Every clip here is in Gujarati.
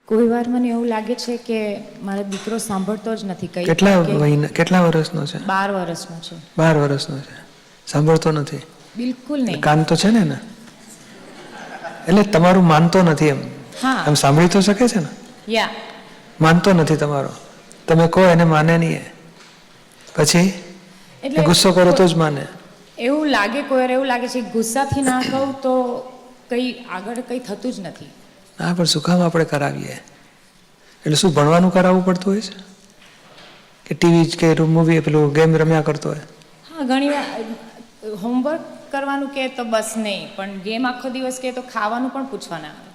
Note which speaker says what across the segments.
Speaker 1: કોઈ વાર મને એવું લાગે છે કે મારો દીકરો સાંભળતો જ નથી. કઈ
Speaker 2: કેટલા વર્ષનો છે?
Speaker 1: 12 વર્ષનો છે.
Speaker 2: 12 વર્ષનો છે, સાંભળતો નથી?
Speaker 1: બિલકુલ નહીં.
Speaker 2: કાન તો છે ને? એટલે તમારું માનતો નથી એમ?
Speaker 1: હા,
Speaker 2: એમ સાંભળી તો શકે છે ને?
Speaker 1: યા
Speaker 2: માનતો નથી તમારો. તમે કહો એને માને નહીં, પછી
Speaker 1: એટલે
Speaker 2: ગુસ્સો કરો તો જ માને.
Speaker 1: એવું લાગે, કોઈ વાર એવું લાગે છે ગુસ્સાથી ના કહું તો કંઈ આગળ કંઈ થતું જ નથી.
Speaker 2: હા, પણ શું કામ આપણે કરાવીએ? એટલે શું ભણવાનું કરાવવું પડતું હોય છે કે ટીવી કે મૂવી પેલું ગેમ રમ્યા કરતો હોય?
Speaker 1: હા, ઘણી વાર હોમવર્ક કરવાનું કહે તો બસ નહીં, પણ ગેમ આખો દિવસ કહે તો ખાવાનું પણ પૂછવાના આવે.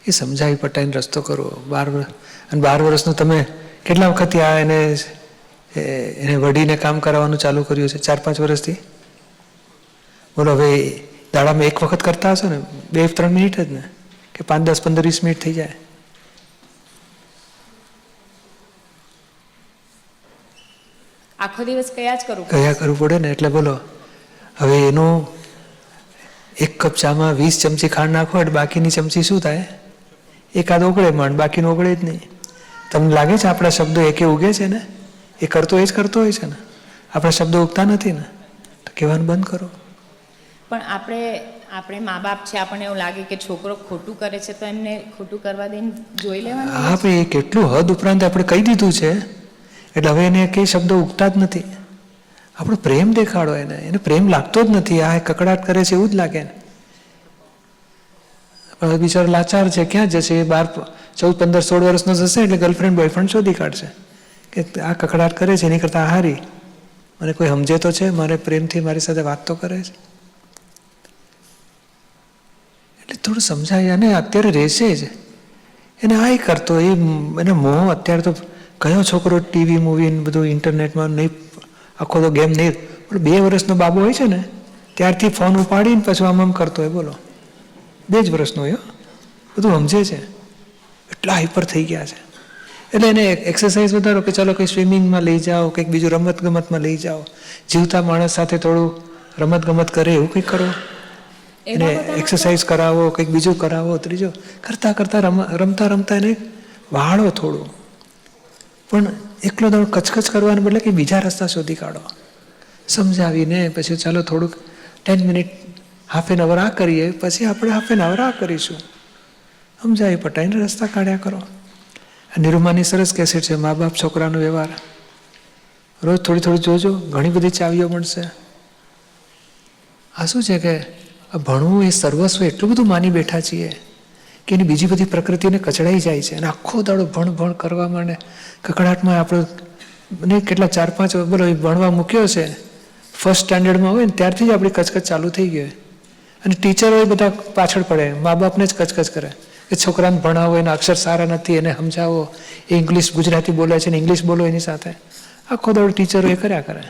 Speaker 2: એ સમજાવી પટાઈને રસ્તો કરો. 12 વર્ષનો તમે કેટલા વખત આ એને વડીને કામ કરાવવાનું ચાલુ કર્યું છે? 4-5 વર્ષથી? બોલો, હવે દાડામાં એક વખત કરતા હશો ને? 2-3 મિનિટ જ ને? કે 5, 10, 15, 20 મિનિટ થઈ જાય?
Speaker 1: આખો દિવસ કયા જ કરવું
Speaker 2: પડે ને. એટલે બોલો, હવે એનું 1 કપ ચામાં 20 ચમચી ખાંડ નાખો એટલે બાકીની ચમચી શું થાય? એકાદ ઓગળે માંડ, બાકીનું ઓગળે જ નહીં. તમને લાગે છે આપણા શબ્દો એકે ઉગે છે ને? એ કરતો હોય છે ને? આપણા શબ્દો ઉગતા નથી ને? તો કહેવાનું બંધ કરો.
Speaker 1: પણ આપણે મા બાપ છે, આપણને એવું લાગે કે છોકરો ખોટું કરે છે તો એમને ખોટું કરવા દઈને જોઈ લેવાનું.
Speaker 2: હા, પણ એ કેટલું હદ ઉપરાંત આપણે કહી દીધું છે એટલે હવે એને કઈ શબ્દો ઉગતા જ નથી. આપણો પ્રેમ દેખાડો એને પ્રેમ લાગતો જ નથી. આ કકડાટ કરે છે એવું જ લાગે ને. પણ બિચારો લાચાર છે, ક્યાં જશે? 12, 14, 15, 16 વર્ષનો જશે એટલે ગર્લફ્રેન્ડ બોયફ્રેન્ડ શોધી કાઢશે કે આ કકડાટ કરે છે, એની કરતાં હારી મને કોઈ સમજે તો છે, મારે પ્રેમથી મારી સાથે વાત તો કરે છે. એટલે થોડું સમજાય. અને અત્યારે રહેશે જ એને આ કરતો એને મોહ. અત્યારે તો કયો છોકરો ટીવી મૂવી બધું ઇન્ટરનેટમાં નહીં, આખો તો ગેમ નહીં. પણ 2 વર્ષનો બાબો હોય છે ને ત્યારથી ફોન ઉપાડીને પછી આમ કરતો હોય. બોલો, 2 જ વર્ષનો હોય, બધું સમજે છે. એટલા હાઈપર થઈ ગયા છે. એટલે એને એક્સરસાઇઝ વધારો કે ચાલો કંઈ સ્વિમિંગમાં લઈ જાઓ, કંઈક બીજું રમતગમતમાં લઈ જાઓ, જીવતા માણસ સાથે થોડું રમતગમત કરે એવું કંઈક કરો. એને એક્સરસાઇઝ કરાવો, કંઈક બીજું કરાવો, ત્રીજો રમતા એને વાળો થોડું. પણ એકલો દાડો કચકચ કરવાને બદલે કે બીજા રસ્તા શોધી કાઢો. સમજાવીને પછી ચાલો થોડુંક 10 મિનિટ, હાફ એન અવર આ કરીએ, પછી આપણે હાફ એન અવર આ કરીશું. સમજાવી પટાઈને રસ્તા કાઢ્યા કરો. નિરૂમાની સરસ કેસેટ છે, મા બાપ છોકરાનો વ્યવહાર. રોજ થોડી જોજો, ઘણી બધી ચાવીઓ મળશે. આ શું છે કે ભણવું એ સર્વસ્વ એટલું બધું માની બેઠા છીએ કે એની બીજી બધી પ્રકૃતિને કચડાઈ જાય છે. અને આખો દાડો ભણ કરવા માંડે. કકડાટમાં આપણે કેટલા 4-5 બોલો ભણવા મૂક્યો છે, ફર્સ્ટ સ્ટાન્ડર્ડમાં હોય ને ત્યારથી જ આપણી કચકચ ચાલુ થઈ ગઈ. અને ટીચરો એ બધા પાછળ પડે, મા બાપને જ કચકચ કરે કે છોકરાને ભણાવો, એના અક્ષર સારા નથી, એને સમજાવો, એ ઇંગ્લિશ ગુજરાતી બોલે છે ને ઇંગ્લિશ બોલો એની સાથે. આખો દાડો ટીચરો એ કર્યા કરે.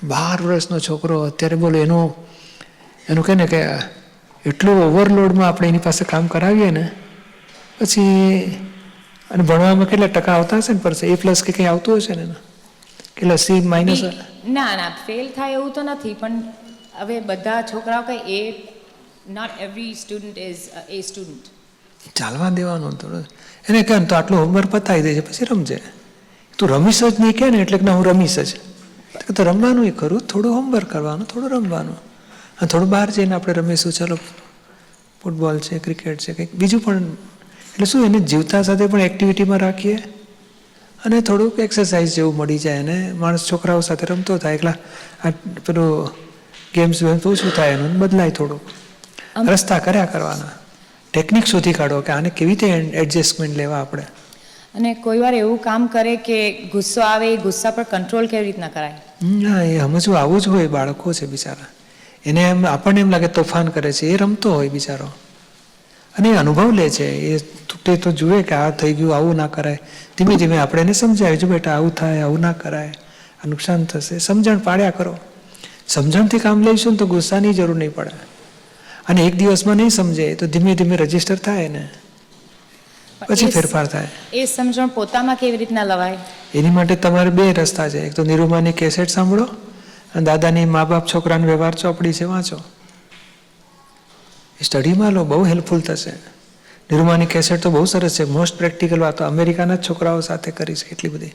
Speaker 2: 12 વર્ષનો છોકરો અત્યારે બોલો એનું કહે ને કે એટલું ઓવરલોડમાં આપણે એની પાસે કામ કરાવીએ ને પછી. અને ભણવામાં કેટલા ટકા આવતા હશે ને? પર A+ કે કંઈ આવતું હશે ને? કેટલા C-?
Speaker 1: ના, ફેલ થાય એવું તો નથી. પણ હવે બધા છોકરાઓ કંઈ not every student is A student.
Speaker 2: ચાલવા દેવાનું થોડું. એને કહે તો આટલું હોમવર્ક પતાવી દે છે, પછી રમજે. તું રમીશ જ નહીં કહે ને એટલે ના હું રમીશ જ. તો રમવાનું એ ખરું, થોડું હોમવર્ક કરવાનું, થોડું રમવાનું, અને થોડું બહાર જઈને આપણે રમીશું. ચાલો ફૂટબોલ છે, ક્રિકેટ છે, કંઈક બીજું પણ. એટલે શું એને જીવતા સાથે પણ એક્ટિવિટીમાં રાખીએ અને થોડુંક એક્સરસાઇઝ જેવું મળી જાય. અને માણસ છોકરાઓ સાથે રમતો થાય. એકલા પેલું ગેમ્સ તો શું થાય, એનું બદલાય થોડું. રસ્તા કર્યા કરવાના, ટેકનિક શોધી કાઢો કે આને કેવી રીતે એડજસ્ટમેન્ટ લેવા આપણે.
Speaker 1: અને કોઈ વાર એવું કામ કરે કે ગુસ્સો આવે, એ ગુસ્સા પર કંટ્રોલ કેવી રીતના કરાય?
Speaker 2: હા, એ સમજવું આવું જ હોય. બાળકો છે બિચારા, એને આપણને એમ લાગે તોફાન કરે છે, એ રમતો હોય બિચારો અને એ અનુભવ લે છે. એ તૂટે તો જુએ કે આ થઈ ગયું, આવું ના કરાય. ધીમે ધીમે આપણે એને સમજાવીએ, જો બેટા આવું થાય, આવું ના કરાય, આ નુકસાન થશે. સમજણ પાડ્યા કરો. સમજણથી કામ લઈશું ને તો ગુસ્સાની જરૂર નહીં પડે. અને એક દિવસમાં નહીં સમજે તો ધીમે ધીમે રજીસ્ટર થાય ને પછી ફેરફાર થાય.
Speaker 1: એ સમજણ પોતામાં કેવી રીતના લવાય?
Speaker 2: એની માટે તમારે 2 રસ્તા છે. એક તો નિરૂમાની કેસેટ સાંભળો અને દાદાની મા બાપ છોકરાનો વ્યવહાર ચોપડી છે, વાંચો. સ્ટડીમાં લો, બહુ હેલ્પફુલ થશે. નિરૂમાની કેસેટ તો બહુ સરસ છે. મોસ્ટ પ્રેક્ટિકલ વાતો અમેરિકાના જ છોકરાઓ સાથે કરી છે, એટલી બધી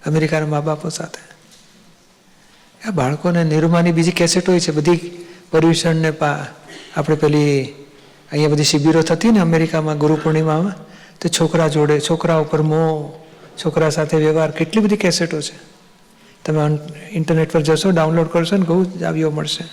Speaker 2: અમેરિકાના મા બાપો સાથે. આ બાળકોને નિરૂમાની બીજી કેસેટ હોય છે બધી, પર્યુષણ ને આપણે પેલી અહીંયા બધી શિબિરો થતી ને અમેરિકામાં ગુરુ પૂર્ણિમામાં, તો છોકરા જોડે, છોકરા ઉપર મોહ, છોકરા સાથે વ્યવહાર, કેટલી બધી કેસેટો છે. તમે ઇન્ટરનેટ પર જશો, ડાઉનલોડ કરશો ને બહુ જ આવ્યો મળશે.